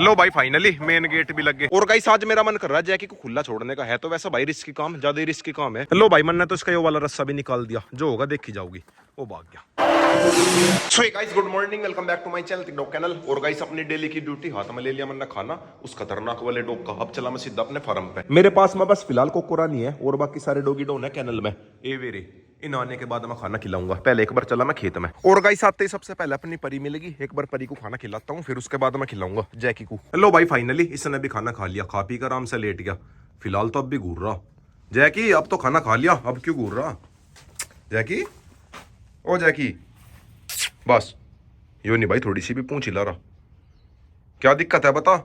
लो भाई finally main gate भी लग गए। और गाइस आज मेरा मन कर रहा है जैकी को खुला छोड़ने का, है तो वैसा भाई रिस्की काम, ज्यादा ही रिस्की काम है। लो भाई मन ने तो इसका ये वाला रस्सा भी निकाल दिया, जो होगा देखी जाओगी। वो भाग गया। So guys good morning, welcome back to my channel TikTok channel. और गाइस अपनी डेली की ड्यूटी हाथ में ले लिया मैंने खाना उस खतरनाक वाले डॉग का। अब चला मैं सीधा अपने फार्म पे। मेरे पास में बस फिलहाल कोकोरा नहीं है और बाकी सारे डॉगी डॉन है कैनल में। ए वेरे इन आने के बाद मैं खाना खिलाऊंगा। पहले एक बार चला मैं खेत में। और गाइस आते ही सबसे पहले अपनी परी मिलेगी, एक बार परी को खाना खिलाता हूँ, फिर उसके बाद मैं खिलाऊंगा जैकी को। लो भाई फाइनली इसने भी खाना खा लिया, खा पी कर आराम से लेट गया। फिलहाल तो अब भी घूर रहा। जैकी अब तो खाना खा लिया, अब क्यों घूर रहा? जैकी ओ जैकी बस यो नहीं भाई, थोड़ी सी भी पूंछ हिला रहा। क्या दिक्कत है बता?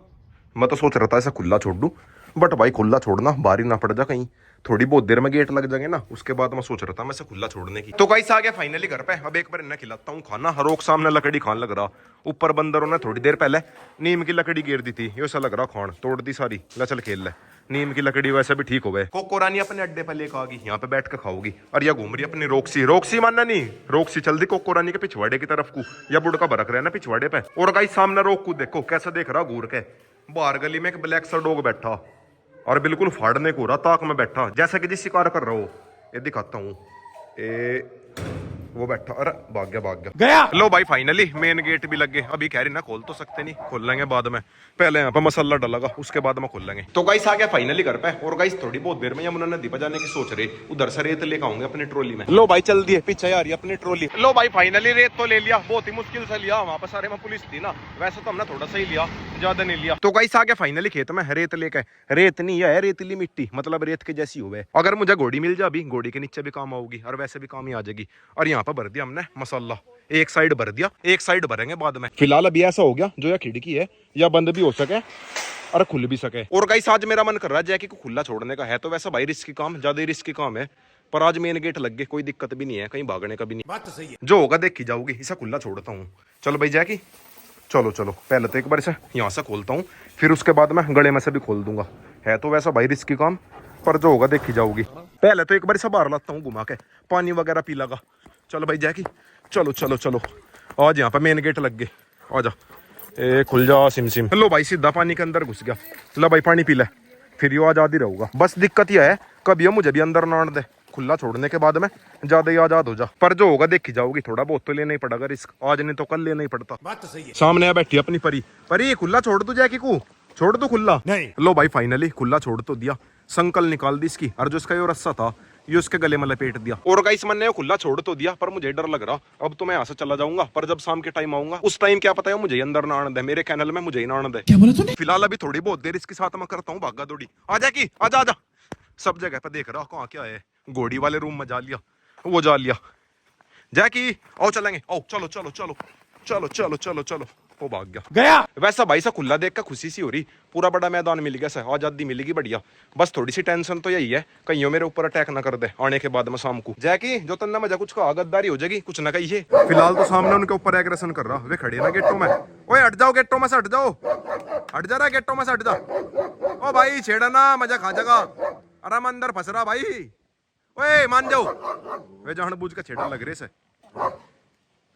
मैं तो सोच रहा था ऐसा खुला छोड़ दूं, बट भाई खुला छोड़ना बारी ना पड़ जा कहीं, थोड़ी बहुत देर में गेट लग जाएंगे ना, उसके बाद मैं सोच रहा था मैं इसे खुला छोड़ने की। तो गाइस आ गया फाइनली घर पे। अब एक बार इन्हें खिलाता हूँ खाना। हरोक सामने लकड़ी खान लग रहा। ऊपर बंदरों ने थोड़ी देर पहले नीम की लकड़ी गिर दी थी, ये ऐसा लग रहा खान तोड़ दी सारी। ले चल खेल ले, नीम की लकड़ी वैसे भी ठीक हो गए। कोको रानी अपने अड्डे पर लेकर आ गई, यहाँ पे बैठ कर खाओगी। और यह घूम रही अपनी रोक्सी। रोक्सी मानना नहीं, रोक्सी चल दी कोको रानी के पिछवाड़े की तरफ को, या बुढ़का बरक रहा है ना पिछवाड़े पे। और गाइस सामने रोक को देखो कैसा देख रहा घूर के। बाहर गली में एक ब्लैक सा डॉग बैठा और बिल्कुल फाड़ने को रहा, ताक में बैठा जैसे कि जिस शिकार कर रहा हो। ये दिखाता हूँ, वो बैठा। अरे भाग गया। लो भाई फाइनली मेन गेट भी लग गए। अभी कह रही ना खोल तो सकते नहीं, खोल लेंगे बाद में, पहले यहाँ पे मसाला डालेगा उसके बाद में खोल लेंगे। तो गाइस आ गया फाइनली घर पे। और गाइस थोड़ी बहुत देर में यमुना नदी पर जाने की सोच रहे, उधर से रेत लेकर आऊंगे अपनी ट्रॉली में। लो भाई चल दिए, पीछे आ रही है अपनी ट्रॉली। लो भाई फाइनली रेत तो ले लिया, बहुत ही मुश्किल से लिया, वहां पर सारे में पुलिस थी ना, वैसे तो हमने थोड़ा सा ही लिया, ज्यादा नहीं लिया। तो गाइस आ गया फाइनली खेत में रेत लेकर। रेत नहीं है, रेतीली मिट्टी, मतलब रेत के जैसी हुए। अगर मुझे घोड़ी मिल जाए अभी, घोड़ी के नीचे भी काम आऊगी और वैसे भी काम ही आ जाएगी। और यहाँ पर भर दिया हमने मसाला, एक साइड भर दिया, एक साइड भरेंगे बाद में। फिलहाल अभी ऐसा हो गया जो यह खिड़की है या बंद भी हो सके और खुल भी सके। और गाइस आज मेरा मन कर रहा है जैकी को खुला छोड़ने का, है तो वैसा भाई रिस्की काम, ज्यादा ही रिस्की काम है, पर आज मेन गेट लग गए, कोई दिक्कत भी नहीं है, कहीं भागने का भी नहीं। बात तो सही है, जो होगा देखी जाओगी। इसे खुला छोड़ता हूँ। चलो भाई जैकी चलो चलो, पहले तो एक बार इसे यहाँ से खोलता हूँ, फिर उसके बाद मैं गले में से भी खोल दूंगा। है तो वैसा भाई रिस्की काम, पर जो होगा देखी जाओगी। पहले तो एक बार इसे बाहर लाता हूँ घुमा के, पानी वगैरह पी लगा। चलो भाई जैकी चलो चलो चलो, आज यहाँ पे मेन गेट लग गए। आजा ए खुल जा सिम सिम। लो भाई सीधा पानी के अंदर घुस गया। लो भाई पानी पी ले, फिर यो आजाद ही रहूंगा। बस दिक्कत यह है कभी मुझे भी अंदर ना आने दे, खुला छोड़ने के बाद में ज्यादा ही आजाद हो जा। पर जो होगा देखी जाओगी, थोड़ा बहुत तो लेना ही पड़ेगा रिस्क, आज नहीं तो कल लेना ही पड़ता। बात तो सही है। सामने बैठी अपनी परी। परी खुला छोड़ दू जैकी को, छोड़ दो खुला। नहीं। लो भाई फाइनली खुला छोड़ तो दिया, संकल निकाल दी इसकी, और जो इसका ये रस्सा था ये उसके गले में लपेट दिया। और गाइस मैंने खुला छोड़ तो दिया, पर मुझे डर लग रहा। अब तो मैं यहाँ से चला जाऊंगा, पर जब शाम के टाइम आऊंगा उस टाइम क्या पता है मुझे अंदर ना आने दे, मेरे कैनल में मुझे ही ना आने दे। क्या बोला तूने? फिलहाल अभी थोड़ी बहुत देर इसके साथ मैं करता हूँ भागा दौड़ी। आ जाएगी, आजा आजा। सब जगह पे देख रहा कहाँ क्या है। घोड़ी वाले रूम में जा लिया, वो जा लिया। जैकी आओ चलेंगे, आओ चलो चलो चलो चलो चलो चलो चलो। वो भाग गया। वैसा भाई सा खुला देख कर खुशी सी हो रही, पूरा बड़ा मैदान मिल गया, आजादी मिलेगी बढ़िया। बस थोड़ी सी टेंशन तो यही है कहीं मेरे ऊपर अटैक ना कर दे आने के बाद में शाम को। जैकी जो तन्ना मजा कुछ का गद्दारी हो जाएगी, कुछ ना कहिए। फिलहाल तो सामने उनके ऊपर एग्रेशन कर रहा, वे खड़े ना गेटों में। ओए हट जाओ, गेटों में से हट जाओ, हट जा रहा गेटों में से हट जा। ओ भाई छेड़ा ना, मजा खा जाएगा। अरे मैं अंदर फंस रहा भाई, ओए मान जाओ। वे जान बूझ के छेड़ा लग रहे से।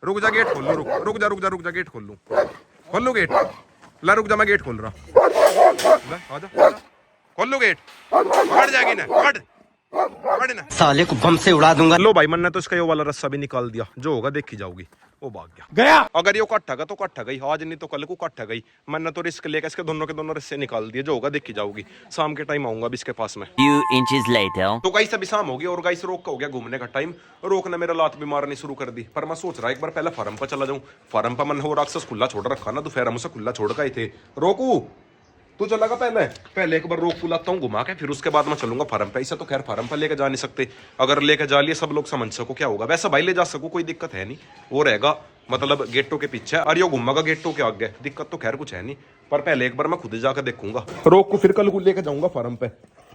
रुक जा गेट खोल लो, रुक जा गेट खोल लूं गेट। ला रुक जा मैं गेट खोल रहा। आजा खोल लो गेट, हट जाएगी ना, हट ना। साले को बम से उड़ा दूंगा। लो भाई मैंने तो इसका ये वाला रस्सा भी निकाल दिया, जो होगा देखी जाओगी। वो भाग गया। अगर ये कट्ठा का तो कट्ठा गई, आज नहीं तो कल को कट्ठा गई। मैंने तो रिस्क लेकर इसके दोनों के दोनों रस्से निकाल दिए, जो होगा देखी जाओगी। शाम के टाइम आऊंगा इसके पास में। Few inches later. तो गाइस अभी शाम हो गई और गाइस रोक का हो गया घूमने का टाइम। रोक ने मेरा लात भी मारनी शुरू कर दी, पर मैं सोच रहा एक बार पहले फार्म पर चला जाऊं। फार्म पर मन हो राक्षस खुला छोड़ रखा ना, दोपहर मुझसे खुला छोड़ गए थे। रोकू तू चलेगा पहले एक बार रोक बुलाता हूँ घुमा के, फिर उसके बाद मैं चलूंगा फार्म पे। ऐसा तो खैर फार्म पर लेके जा नहीं सकते, अगर लेके जा लिए सब लोग समझ सको क्या होगा। वैसा भाई ले जा सको कोई दिक्कत है नहीं, वो रहेगा मतलब गेटों के पीछे और ये घुमागा गेटों के आगे, दिक्कत तो खैर कुछ है नहीं। पर पहले एक बार मैं खुद जाकर देखूंगा रोक को, फिर कल को लेके जाऊंगा फार्म पे।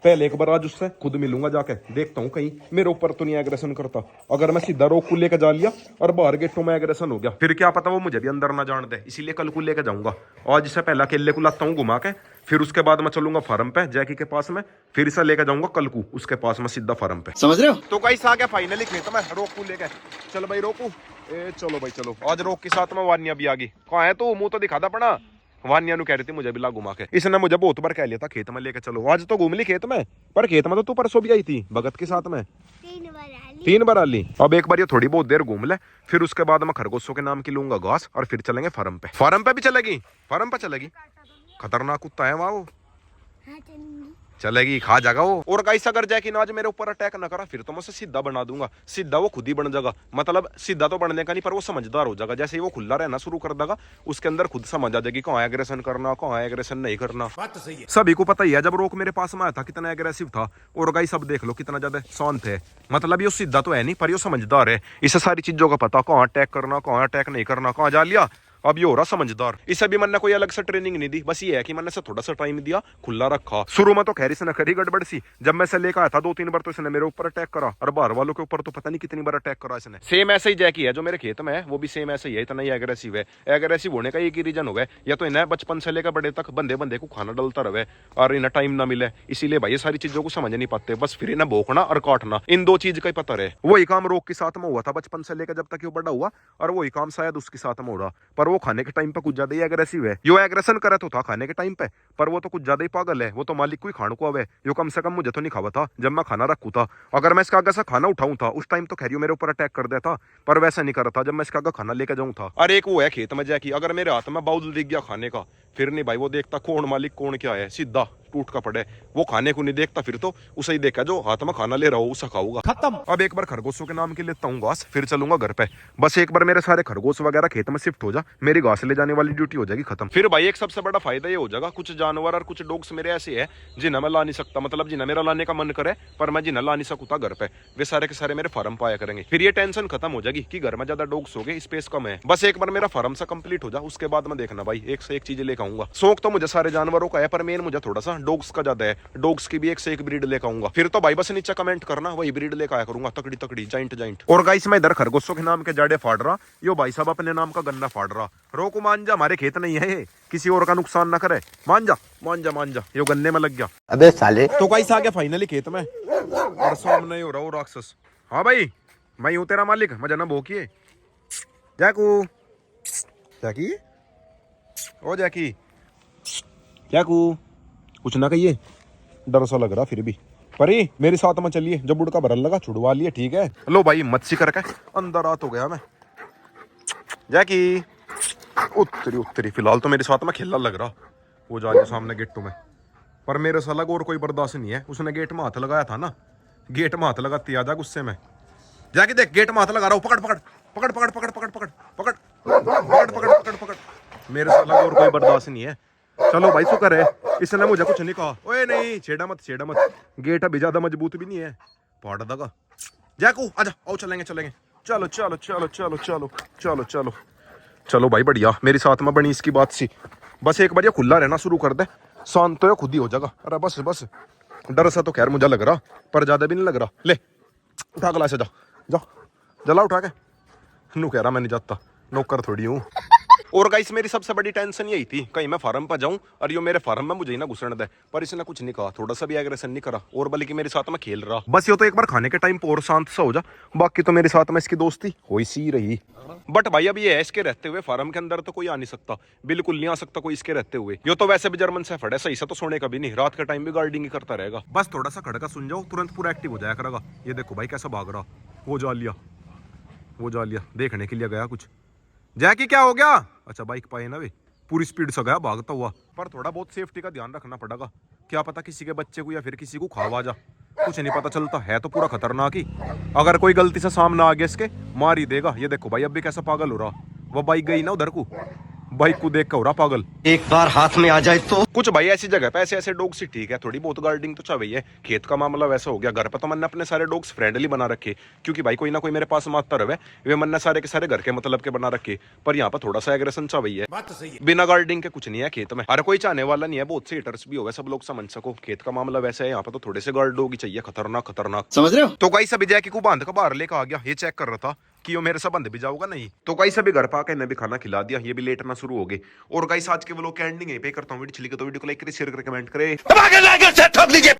पहले एक बार आज उससे खुद मिलूंगा जाके, देखता हूँ कहीं मेरे ऊपर तो नहीं एग्रेशन करता। अगर मैं सीधा रोक को लेकर जा लिया और बाहर गेटों में एग्रेशन हो गया, फिर क्या पता वो मुझे भी अंदर ना जान दे, इसीलिए कल को लेकर जाऊंगा। आज से पहले अकेले को लाता हूँ घुमा के, फिर उसके बाद मैं चलूंगा फार्म पे जैकी के पास में, फिर इसे लेकर जाऊंगा कल को उसके पास में सीधा फार्म पे। समझ रहे हो? तो गाइस आ गया फाइनली खेत में रोक को लेकर। चल भाई रोकू, चलो भाई चलो। आज रोक के साथ में वानिया भी आ गई। कहाँ है तू, मुंह तो दिखा दा अपना। वानिया नु कह रही थी मुझे भी ला घुमा के। इसने मुझे बहुत बार कह लिया था खेत में लेके चलो, आज तो घूम ली खेत में, पर खेत में तो तू परसों भी आई थी भगत के साथ में, 3 बार आ ली। अब एक बार ये थोड़ी बहुत देर घूम ले, फिर उसके बाद मैं खरगोशों के नाम की लूंगा घास और फिर चलेंगे फार्म पे। फार्म पे भी चलेगी? फार्म पे चलेगी? खतरनाक कुत्ता है वहाँ वो। चलेगी, खा जाएगा वो। और गाइस अगर जैकी आज मेरे ऊपर अटैक ना करा, फिर तो मैं उसे सीधा बना दूंगा। सीधा वो खुद ही बन जाएगा, मतलब सीधा तो बनने का नहीं, पर वो समझदार हो जाएगा। जैसे ही वो खुला रहना शुरू कर देगा, उसके अंदर खुद समझ आ जाएगी कहाँ एग्रेशन करना, कहाँ एग्रेशन नहीं करना। बात तो सही है, सभी को पता ही है। जब रोक मेरे पास में आया था कितना एग्रेसिव था, और गाइस अब देख लो कितना ज्यादा शांत है। मतलब ये सीधा तो है नहीं, पर ये समझदार है। इसे सारी चीजों का पता, कहाँ अटैक करना, कहाँ अटैक नहीं करना, कहाँ जा लिया। अब ये हो रहा समझदार। इसे भी मैंने कोई अलग से ट्रेनिंग नहीं दी, बस ये है कि मैंने से थोड़ा सा टाइम दिया, खुला रखा। शुरू में तो खैर इसने करी गड़बड़ सी, जब मैं इसे लेकर आया था 2-3 बार तो इसने मेरे ऊपर अटैक करा, और बाहर वालों के ऊपर तो पता नहीं कितनी बार अटैक करा इसने। सेम ऐसे ही जैकी है जो मेरे खेत में है, वो भी सेम ऐसे ही है, इतना ही एग्रेसिव है। एग्रेसिव होने का एक ही रीजन हो गया, या तो इन्हें बचपन से लेकर बड़े तक बंदे बंदे को खाना डलता रहे और इन्हें टाइम ना मिले, इसीलिए भाई ये सारी चीजों को समझ नहीं पाते। बस फिर इन्हें भोंकना और काटना, इन 2 चीज का ही पता रहे। वही काम रोक के साथ में हुआ था बचपन से लेकर जब तक वो बड़ा हुआ, और वही काम शायद उसके साथ में हो रहा, पर वो खाने के टाइम पे ज्यादा ही एग्रेसिव है। यो एग्रेशन करे तो था खाने के टाइम पे, पर वो तो कुछ ज्यादा ही पागल है। वो तो मालिक को ही खाने को आवे, यो कम से कम मुझे तो नहीं खावा था जब मैं खाना रखू था। अगर मैं इसका आगे से खाना उठाऊं था उस टाइम तो खैर मेरे ऊपर अटैक कर देता, पर वैसा नहीं कर रहा था जब मैं इसका आगे खाना लेके जाऊं था। और एक वो है खेत में जैकी, अगर मेरे हाथ में बाउल दिख गया खाने का, फिर नहीं भाई वो देखता कौन मालिक कौन क्या है, सीधा टूट का पड़े। वो खाने को नहीं देखता, फिर तो उसे ही देखा जो हाथ में खाना ले रहा हो उसे खाऊंगा, खत्म। अब एक बार खरगोशों के नाम के लेता हूँ घास, फिर चलूंगा घर पे। बस एक बार मेरे सारे खरगोश वगैरह खेत में शिफ्ट हो जा, मेरी घास ले जाने वाली ड्यूटी हो जाएगी खत्म। फिर भाई एक सबसे बड़ा फायदा ये हो जाएगा, कुछ जानवर और कुछ डॉग्स मेरे ऐसे है जिन्हें मैं ला नहीं सकता, मतलब जिन्हें मेरा लाने का मन करे पर मैं जिन्हें ला नहीं सकता घर पे, वे सारे के सारे मेरे फार्म पाया करेंगे। फिर ये टेंशन खत्म हो जाएगी कि घर में ज्यादा डॉग्स हो गए, स्पेस कम है। बस एक बार मेरा फार्म से कंप्लीट हो जा, उसके बाद मैं देखना भाई एक से एक चीजें लेकर आऊंगा। शौक तो मुझे सारे जानवरों का है, पर मेन मुझे थोड़ा सा डॉग्स का ज्यादा है। डॉग्स की भी एक से एक ब्रीड लेकर आऊंगा। फिर तो भाई बस नीचे कमेंट करना, वही ब्रीड लेकर आया करूंगा, तकड़ी तकड़ी जाइंट जाइंट। और गाइस मैं इधर खरगोशों के नाम के जाड़े फाड़ रहा, यो भाई साहब अपने नाम का गन्ना फाड़ रहा। रोको मान जा, हमारे खेत नहीं है ये, किसी और का नुकसान ना करे। मान जा मान जा मान जा, यो गन्ने में लग गया। अबे साले। तो गाइस आ गया फाइनली खेत में, और सामने हो रहा वो राक्षस। हाँ भाई मैं हूँ तेरा मालिक, मजा ना भोकिए। जैकू जैकी, ओ जैकी जैकू, कुछ ना कहिए, डर सा लग रहा फिर भी। परी मेरे साथ में चलिए, जब बुढ़का भरल लगा छुड़वा लिए, ठीक है। लो भाई मत सी करके अंदर रात हो गया मैं। जैकी उत्तरी उत्तरी, फिलहाल तो मेरे साथ में खेलना लग रहा, वो जा रही सामने गेट में, पर मेरे से अलग और कोई बर्दाश्त नहीं है। उसने गेट में हाथ लगाया था ना, गेट में हाथ लगाती आ जा गुस्से में। जाके देख गेट में हाथ लगा रहा हूँ, पकड़ पकड़ पकड़ पकड़ पकड़ पकड़ पकड़ पकड़ पकड़ पकड़ पकड़ पकड़, मेरे से अलग और कोई बर्दाश्त नहीं है। चलो भाई शुक्र है इसने मुझे कुछ नहीं कहा। ओए नहीं छेड़ा मत छेड़ा मत, गेट अभी ज्यादा मजबूत भी नहीं है, फाड़ देगा। जैकू आजा, आओ चलेंगे चलेंगे, चलो चलो चलो चलो चलो चलो चलो चलो भाई बढ़िया, मेरे साथ में बनी इसकी बात सी। बस एक बार ये खुला रहना शुरू कर दे, शांत तो खुद ही हो जाएगा। अरे बस बस, डर सा तो खैर मुझे लग रहा, पर ज्यादा भी नहीं लग रहा। ले उठा गला से, जा जा जला उठा के, नू कह रहा मैं नहीं जाता, नौकर थोड़ी हूँ। और गाइस मेरी सबसे बड़ी टेंशन यही थी, कहीं मैं फार्म पर जाऊं और यो मेरे फार्म में मुझे ही ना घुसने दे, पर इसने कुछ नहीं कहा, थोड़ा सा भी एग्रेशन नहीं करा, और बल्कि मेरे साथ में खेल रहा। बस यो तो एक बार खाने के टाइम पर और शांत सा हो जा, बाकी तो मेरे साथ में इसकी दोस्ती हो ही सी रही। बट भाई अब ये है, इसके रहते हुए फार्म के अंदर तो कोई आ नहीं सकता, बिल्कुल नहीं आ सकता कोई इसके रहते हुए। यो तो वैसे भी जर्मन से फड़े, सही से तो सोने का भी नहीं, रात के टाइम भी गार्डिंग ही करता रहेगा। बस थोड़ा सा खड़का सुन जाओ, तुरंत पूरा एक्टिव हो जाया करेगा। ये देखो भाई कैसा भाग रहा, वो जा लिया, वो जा लिया, देखने के लिए गया कुछ। जैकी क्या हो गया? अच्छा बाइक पाए ना वे, पूरी स्पीड से गया भागता हुआ, पर थोड़ा बहुत सेफ्टी का ध्यान रखना पड़ेगा, क्या पता किसी के बच्चे को या फिर किसी को खावा जा, कुछ नहीं पता चलता है, तो पूरा खतरनाक ही। अगर कोई गलती से सामने आ गया इसके मार ही देगा। ये देखो भाई अब भी कैसा पागल हो रहा, वो बाइक गई ना उधर को, बाइक को देख कर हो रहा पागल। एक बार हाथ में आ जाए तो कुछ भाई ऐसी जगह पे ऐसे ऐसे डॉग्स ही ठीक है, थोड़ी बहुत गार्डिंग तो चाहिए। खेत का मामला वैसा हो गया, घर पे तो मैंने अपने सारे डॉग्स फ्रेंडली बना रखे, क्योंकि भाई कोई ना कोई मेरे पास मारता रहे, वे मैंने सारे के सारे घर के मतलब के बना रखे। पर यहाँ पर थोड़ा सा एग्रेशन चाहिए, बात तो सही है। बिना गार्डिंग के कुछ नहीं है खेत में, हर कोई चाहने वाला नहीं है, बहुत से हिटर्स भी हो गए, सब लोग समझ सको खेत का मामला वैसा है। यहाँ पे तो थोड़े से गार्ड डॉग ही चाहिए, खतरनाक खतरनाक, समझ रहे हो। तो गाइस अभी जैकी को बांध कर बाहर लेकर आ गया, ये चेक कर रहा था कि वो मेरे से बंद भी जाऊंगा नहीं। तो गाइस अभी घर पाके इन्हें भी खाना खिला दिया, ये भी लेटना शुरू हो गए। और गाइस आज के व्लॉग के एंडिंग यहीं पे करता हूँ, वीडियो अच्छी लगी तो वीडियो को लाइक करें, शेयर करें, कमेंट करें।